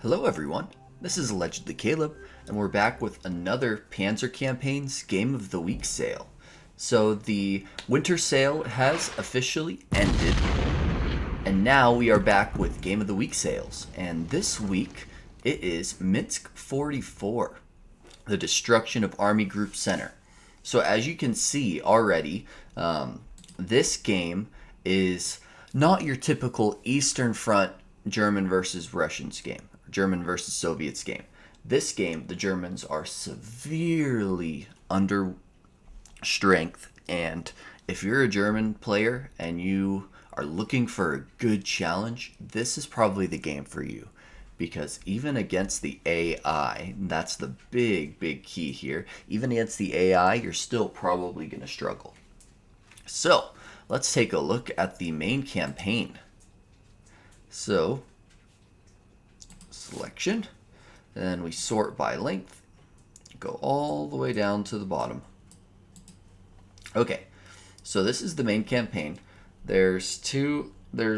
Hello everyone, this is Allegedly Caleb, and we're back with another Panzer Campaigns Game of the Week sale. So the winter sale has officially ended, and now we are back with Game of the Week sales. And this week, it is Minsk 44, the destruction of Army Group Center. So as you can see already, this game is not your typical Eastern Front German versus Russians game, German versus Soviets game. This game, the Germans are severely under strength, and if you're a German player and you are looking for a good challenge, this is probably the game for you. Because even against the AI, that's the big key here, even against the AI, you're still probably going to struggle. So, let's take a look at the main campaign. So, selection, then we sort by length, go all the way down to the bottom. Okay, so this is the main campaign. There's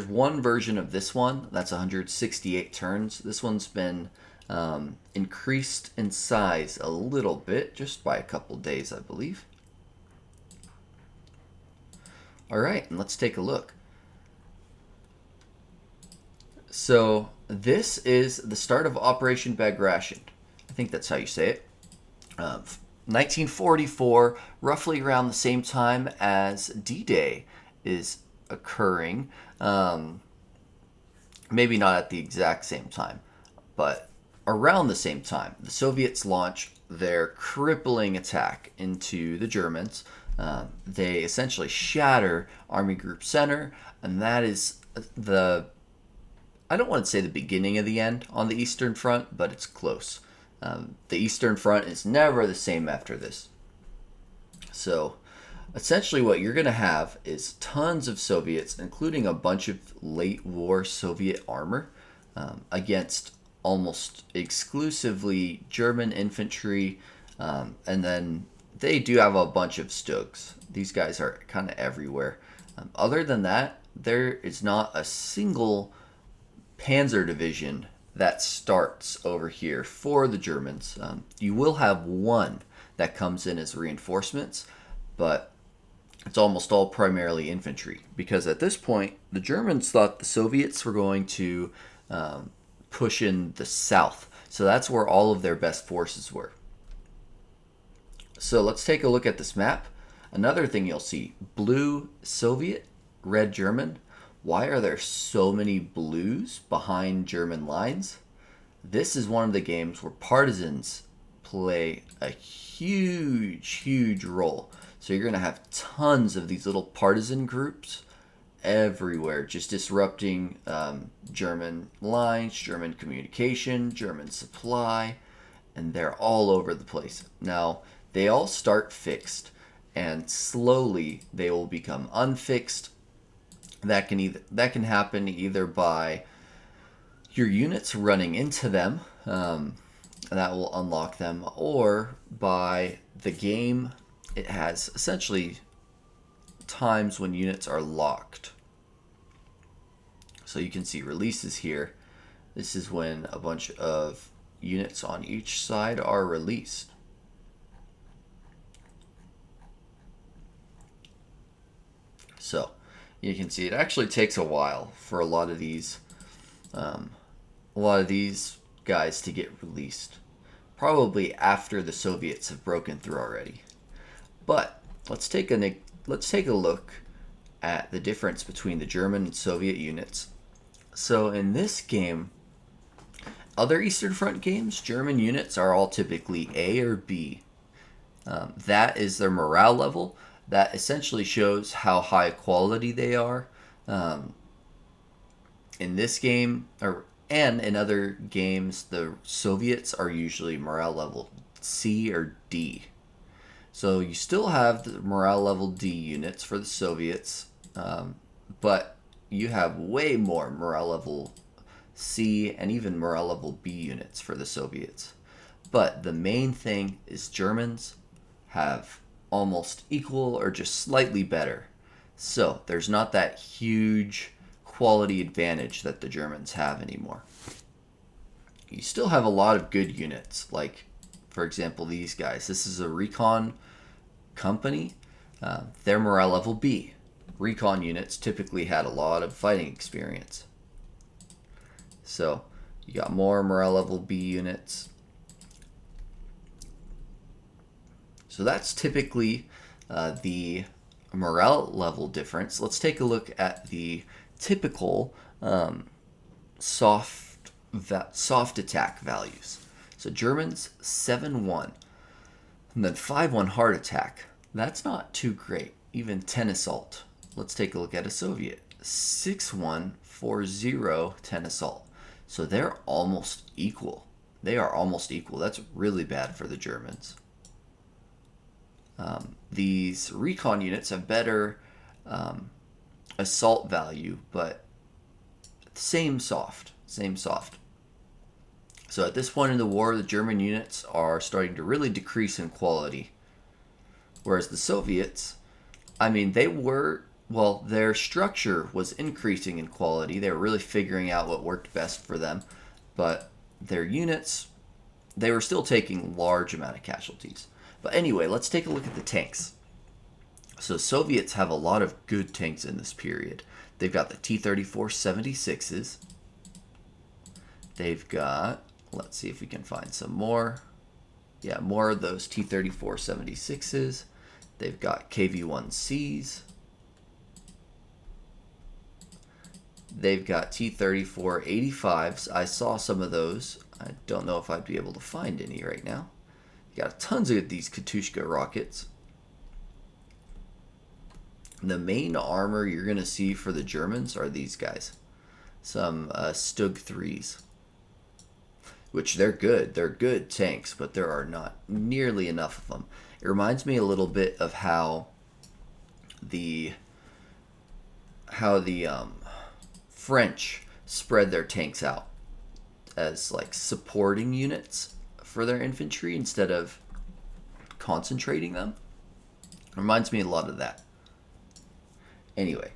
one version of this one that's 168 turns. This one's been increased in size a little bit, just by a couple days, I believe. All right, and let's take a look. So this is the start of Operation Bagration. I think that's how you say it. 1944, roughly around the same time as D-Day is occurring. Maybe not at the exact same time, but around the same time, the Soviets launch their crippling attack into the Germans. They essentially shatter Army Group Center, and that is I don't want to say the beginning of the end on the Eastern Front, but it's close. The Eastern Front is never the same after this. So essentially what you're going to have is tons of Soviets, including a bunch of late war Soviet armor, against almost exclusively German infantry, and then they do have a bunch of Stugs. These guys are kind of everywhere. Other than that, there is not a single Panzer division that starts over here for the Germans. You will have one that comes in as reinforcements, but it's almost all primarily infantry, because at this point the Germans thought the Soviets were going to push in the south, so that's where all of their best forces were. So let's take a look at this map. Another thing you'll see, blue Soviet, red German. Why are there so many blues behind German lines? This is one of the games where partisans play a huge role. So you're going to have tons of these little partisan groups everywhere, just disrupting German lines, German communication, German supply, and they're all over the place. Now, they all start fixed, and slowly they will become unfixed. That can happen either by your units running into them, that will unlock them, or by the game. It has essentially times when units are locked. So you can see releases here. This is when a bunch of units on each side are released. So you can see it actually takes a while for a lot of these guys to get released. Probably after the Soviets have broken through already. But let's take a look at the difference between the German and Soviet units. So in this game, other Eastern Front games, German units are all typically A or B. That is their morale level. That essentially shows how high quality they are. In this game, and in other games, the Soviets are usually morale level C or D. So you still have the morale level D units for the Soviets, but you have way more morale level C and even morale level B units for the Soviets. But the main thing is Germans have almost equal or just slightly better. So there's not that huge quality advantage that the Germans have anymore. you still have a lot of good units. Like, for example, these guys. This is a recon company. Their morale level B. Recon units typically had a lot of fighting experience. So you got more morale level B units. So that's typically the morale level difference. Let's take a look at the typical soft attack values. So Germans 7-1, and then 5-1 hard attack. That's not too great. Even 10 assault. Let's take a look at a Soviet. 6-1, 4-0, 10 assault. So they're almost equal. They are almost equal. That's really bad for the Germans. These recon units have better assault value, but same soft. So at this point in the war, the German units are starting to really decrease in quality. Whereas the Soviets, I mean, their structure was increasing in quality. They were really figuring out what worked best for them. But their units, they were still taking large amount of casualties. But anyway, let's take a look at the tanks. So Soviets have a lot of good tanks in this period. They've got the T-34-76s. They've got, let's see if we can find some more. Yeah, more of those T-34-76s. They've got KV-1Cs. They've got T-34-85s. I saw some of those. I don't know if I'd be able to find any right now. You got tons of these Katyushka rockets. The main armor you're going to see for the Germans are these guys. Some Stug 3s. Which they're good. They're good tanks, but there are not nearly enough of them. It reminds me a little bit of how the French spread their tanks out as like supporting units for their infantry instead of concentrating them. It reminds me a lot of that. Anyway,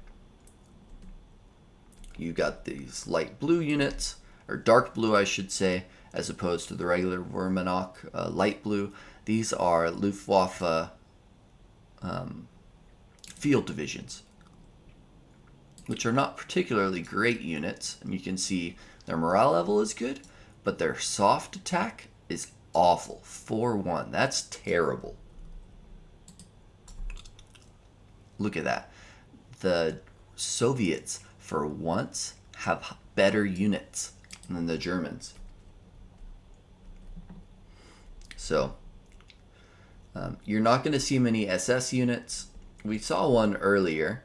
you got these light blue units, or dark blue I should say, as opposed to the regular Wehrmacht light blue. These are Luftwaffe field divisions, which are not particularly great units. And you can see their morale level is good, but their soft attack is awful. 4-1. That's terrible. Look at that. The Soviets, for once, have better units than the Germans. So, you're not going to see many SS units. We saw one earlier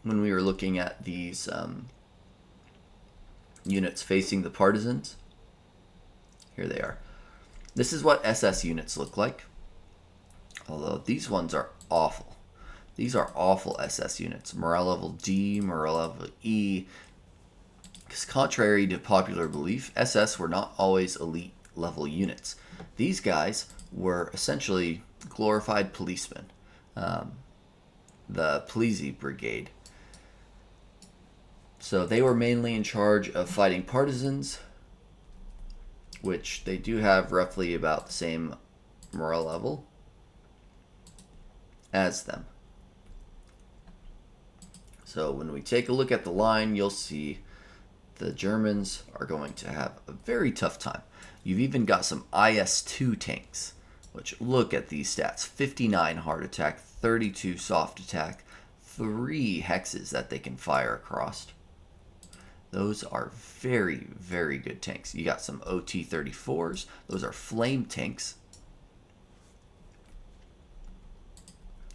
when we were looking at these units facing the partisans. Here they are. This is what SS units look like. Although these ones are awful. These are awful SS units. Morale level D, morale level E. Because contrary to popular belief, SS were not always elite level units. These guys were essentially glorified policemen. The Plesy Brigade. So they were mainly in charge of fighting partisans, which they do have roughly about the same morale level as them. So when we take a look at the line, you'll see the Germans are going to have a very tough time. You've even got some IS-2 tanks, which look at these stats. 59 hard attack, 32 soft attack, 3 hexes that they can fire across. Those are very, very good tanks. You got some OT-34s. Those are flame tanks.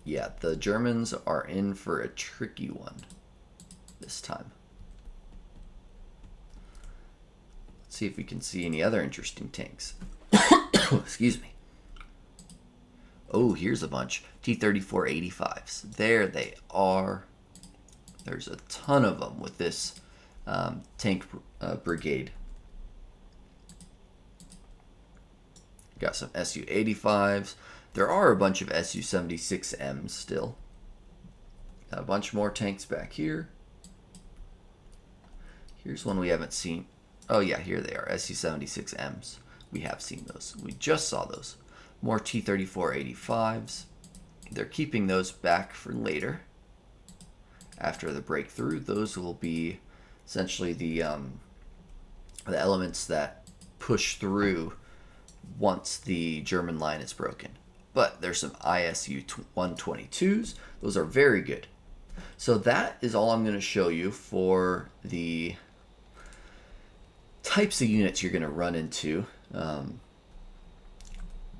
Yeah, the Germans are in for a tricky one this time. Let's see if we can see any other interesting tanks. Excuse me. Oh, here's a bunch. T-34-85s. There they are. There's a ton of them with this tank brigade. Got some Su-85s. There are a bunch of Su-76Ms still. Got a bunch more tanks back here. Here's one we haven't seen. Oh yeah, here they are, Su-76Ms. We have seen those. We just saw those. More T-34-85s. They're keeping those back for later. After the breakthrough, those will be essentially the elements that push through once the German line is broken. But there's some ISU-122s. Those are very good. So that is all I'm going to show you for the types of units you're going to run into.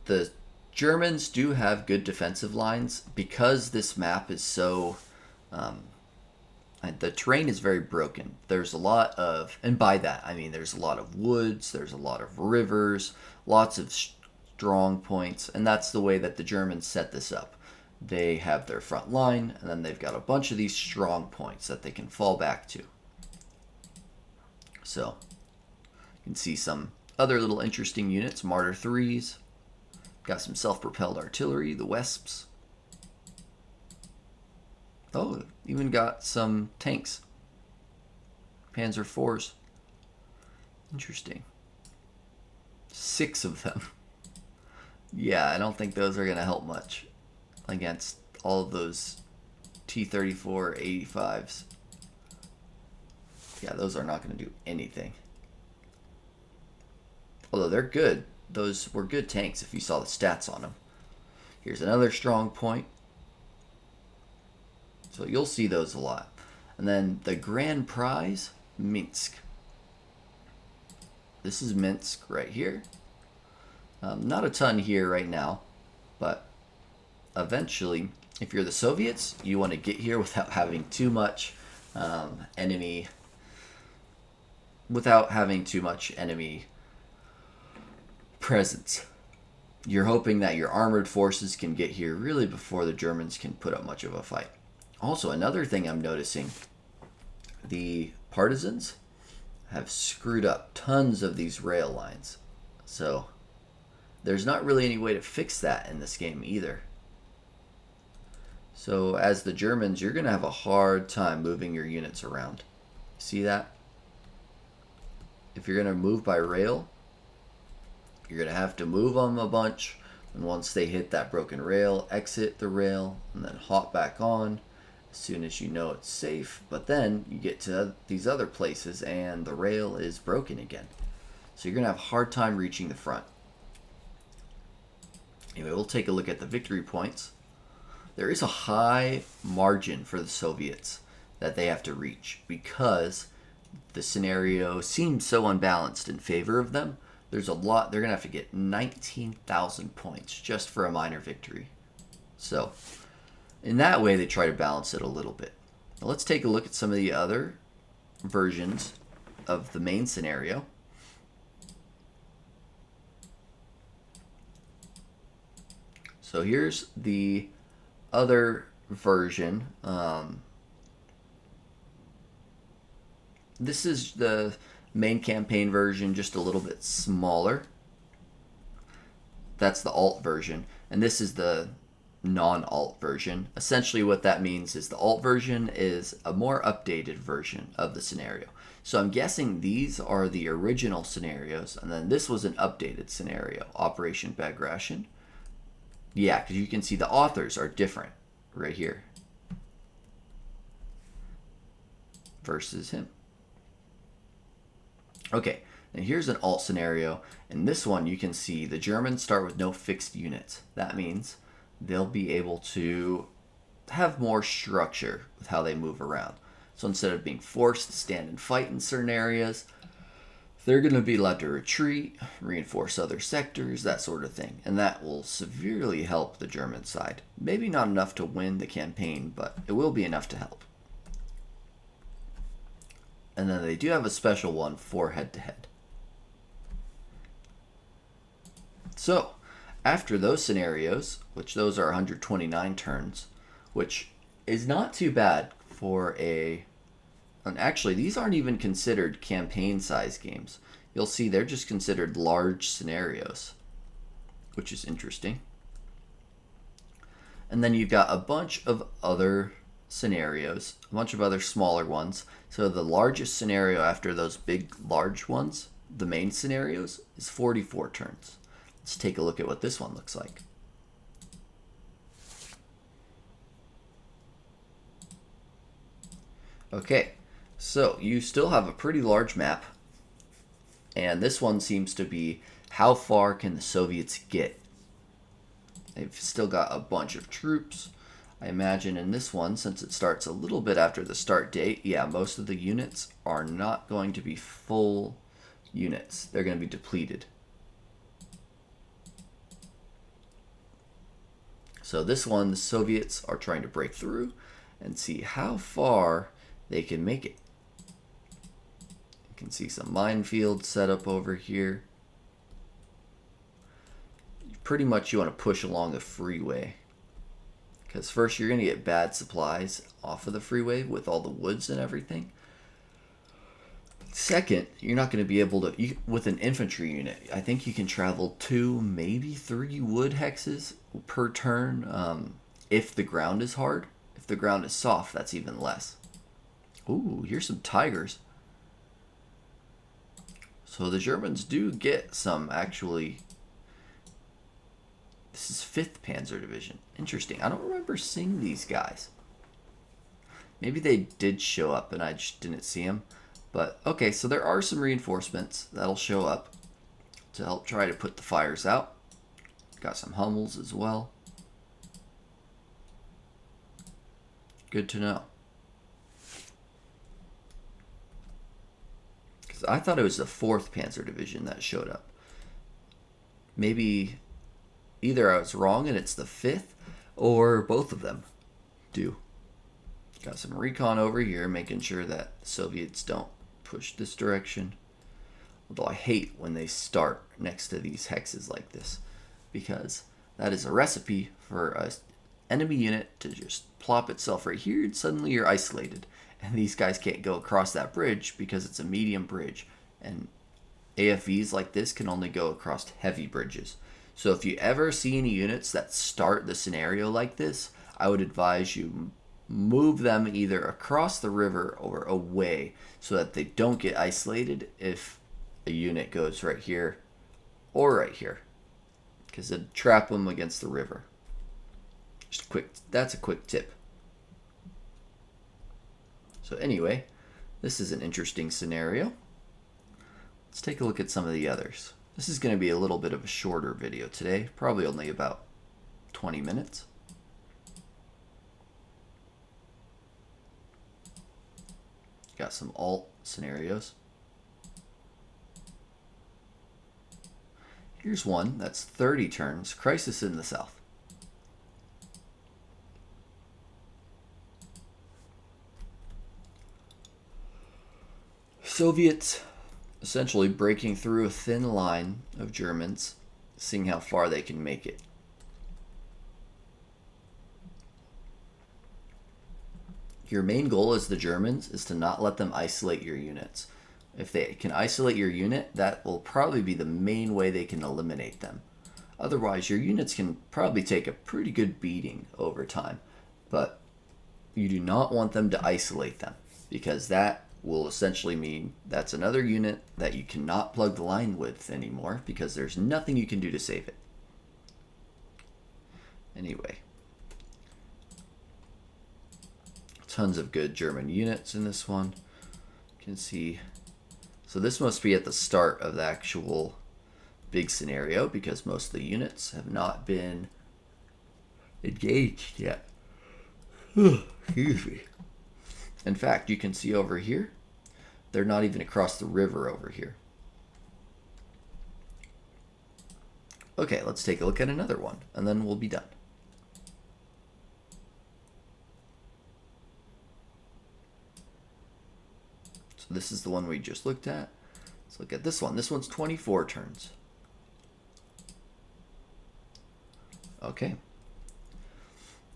The Germans do have good defensive lines because this map is so... the terrain is very broken. There's a lot of, and by that I mean there's a lot of woods, there's a lot of rivers, lots of strong points, and that's the way that the Germans set this up. They have their front line, and then they've got a bunch of these strong points that they can fall back to. So you can see some other little interesting units, Martyr 3s, got some self-propelled artillery, the Wesps. Oh, even got some tanks. Panzer 4s. Interesting. 6 of them. Yeah, I don't think those are going to help much against all of those T-34-85s. Yeah, those are not going to do anything. Although they're good. Those were good tanks if you saw the stats on them. Here's another strong point. So you'll see those a lot. And then the grand prize, Minsk. This is Minsk right here. Not a ton here right now, but eventually, if you're the Soviets, you want to get here without having too much enemy presence. You're hoping that your armored forces can get here really before the Germans can put up much of a fight. Also, another thing I'm noticing, the partisans have screwed up tons of these rail lines. So there's not really any way to fix that in this game either. So as the Germans, you're going to have a hard time moving your units around. See that? If you're going to move by rail, you're going to have to move them a bunch. And once they hit that broken rail, exit the rail and then hop back on as soon as you know it's safe. But then you get to these other places and the rail is broken again. So you're going to have a hard time reaching the front. Anyway, we'll take a look at the victory points. There is a high margin for the Soviets that they have to reach because the scenario seems so unbalanced in favor of them. There's a lot. They're going to have to get 19,000 points just for a minor victory. So in that way, they try to balance it a little bit. Now let's take a look at some of the other versions of the main scenario. So here's the other version. This is the main campaign version, just a little bit smaller. That's the alt version. And this is the non-alt version. Essentially what that means is the alt version is a more updated version of the scenario. So I'm guessing these are the original scenarios, and then this was an updated scenario, Operation Bagration. Yeah, because you can see the authors are different right here versus him. Okay, and here's an alt scenario. In this one, you can see the Germans start with no fixed units. That means they'll be able to have more structure with how they move around. So instead of being forced to stand and fight in certain areas, they're going to be allowed to retreat, reinforce other sectors, that sort of thing. And that will severely help the German side. Maybe not enough to win the campaign, but it will be enough to help. And then they do have a special one for head-to-head. So, after those scenarios, which those are 129 turns, which is not too bad for a... And actually, these aren't even considered campaign-size games. You'll see they're just considered large scenarios, which is interesting. And then you've got a bunch of other scenarios, a bunch of other smaller ones. So the largest scenario after those big, large ones, the main scenarios, is 44 turns. Let's take a look at what this one looks like. Okay, so you still have a pretty large map, and this one seems to be how far can the Soviets get? They've still got a bunch of troops. I imagine in this one, since it starts a little bit after the start date, yeah, most of the units are not going to be full units. They're going to be depleted. So this one, the Soviets are trying to break through and see how far they can make it. You can see some minefields set up over here. Pretty much you want to push along the freeway, because first you're going to get bad supplies off of the freeway with all the woods and everything. Second, you're not going to be able to, with an infantry unit, I think you can travel 2, maybe 3 wood hexes per turn if the ground is hard. If the ground is soft, that's even less. Ooh, here's some tigers. So the Germans do get some, actually. This is 5th Panzer Division. Interesting. I don't remember seeing these guys. Maybe they did show up and I just didn't see them. But, okay, so there are some reinforcements that'll show up to help try to put the fires out. Got some Hummels as well. Good to know. Because I thought it was the 4th Panzer Division that showed up. Maybe either I was wrong and it's the 5th, or both of them do. Got some recon over here, making sure that the Soviets don't push this direction. Although I hate when they start next to these hexes like this, because that is a recipe for an enemy unit to just plop itself right here and suddenly you're isolated. And these guys can't go across that bridge because it's a medium bridge. And AFVs like this can only go across heavy bridges. So if you ever see any units that start the scenario like this, I would advise you move them either across the river or away so that they don't get isolated if a unit goes right here or right here, because it'd trap them against the river. Just quick, that's a quick tip. So anyway, this is an interesting scenario. Let's take a look at some of the others. This is going to be a little bit of a shorter video today, probably only about 20 minutes. Got some alt scenarios. Here's one that's 30 turns, Crisis in the South. Soviets essentially breaking through a thin line of Germans, seeing how far they can make it. Your main goal as the Germans is to not let them isolate your units. If they can isolate your unit, that will probably be the main way they can eliminate them. Otherwise, your units can probably take a pretty good beating over time, but you do not want them to isolate them, because that will essentially mean that's another unit that you cannot plug the line with anymore, because there's nothing you can do to save it. Anyway, tons of good German units in this one. You can see, so this must be at the start of the actual big scenario, because most of the units have not been engaged yet. Excuse me. In fact, you can see over here, they're not even across the river over here. Okay, let's take a look at another one, and then we'll be done. So this is the one we just looked at. Let's look at this one. This one's 24 turns. Okay.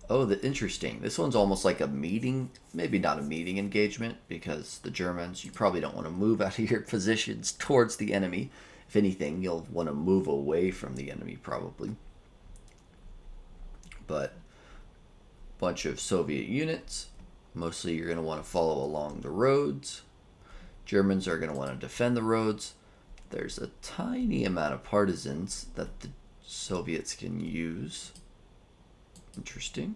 Oh, interesting. This one's almost like a meeting, maybe not a meeting engagement, because the Germans, you probably don't want to move out of your positions towards the enemy. If anything, you'll want to move away from the enemy probably. But bunch of Soviet units Mostly you're going to want to follow along the roads. Germans are going to want to defend the roads. There's a tiny amount of partisans that the Soviets can use. Interesting.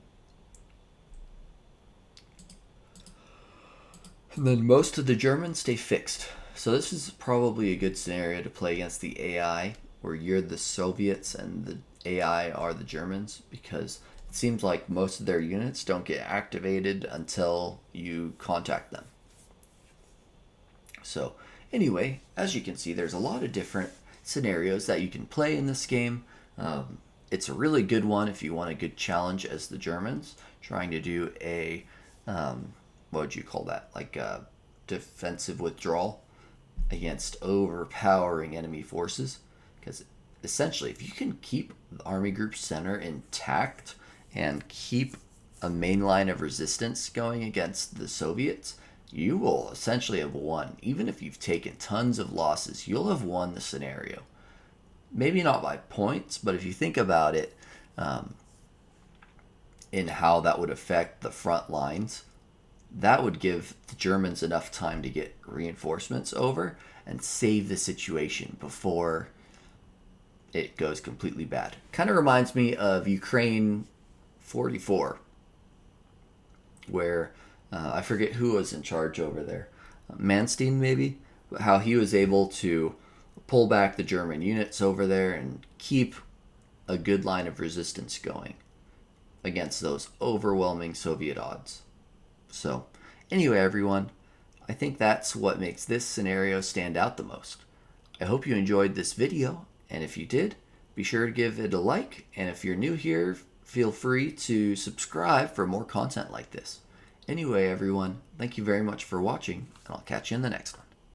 And then most of the Germans stay fixed. So this is probably a good scenario to play against the AI, where you're the Soviets and the AI are the Germans, because it seems like most of their units don't get activated until you contact them. So anyway, as you can see, there's a lot of different scenarios that you can play in this game. It's a really good one if you want a good challenge as the Germans, trying to do a, what would you call that? Like a defensive withdrawal against overpowering enemy forces. Because essentially, if you can keep the Army Group Center intact and keep a main line of resistance going against the Soviets, you will essentially have won. Even if you've taken tons of losses, you'll have won the scenario. Maybe not by points, but if you think about it in how that would affect the front lines, that would give the Germans enough time to get reinforcements over and save the situation before it goes completely bad. Kind of reminds me of Ukraine 44, where I forget who was in charge over there. Manstein, maybe? How he was able to pull back the German units over there and keep a good line of resistance going against those overwhelming Soviet odds. So, anyway, everyone, I think that's what makes this scenario stand out the most. I hope you enjoyed this video, and if you did, be sure to give it a like, and if you're new here, feel free to subscribe for more content like this. Anyway, everyone, thank you very much for watching, and I'll catch you in the next one.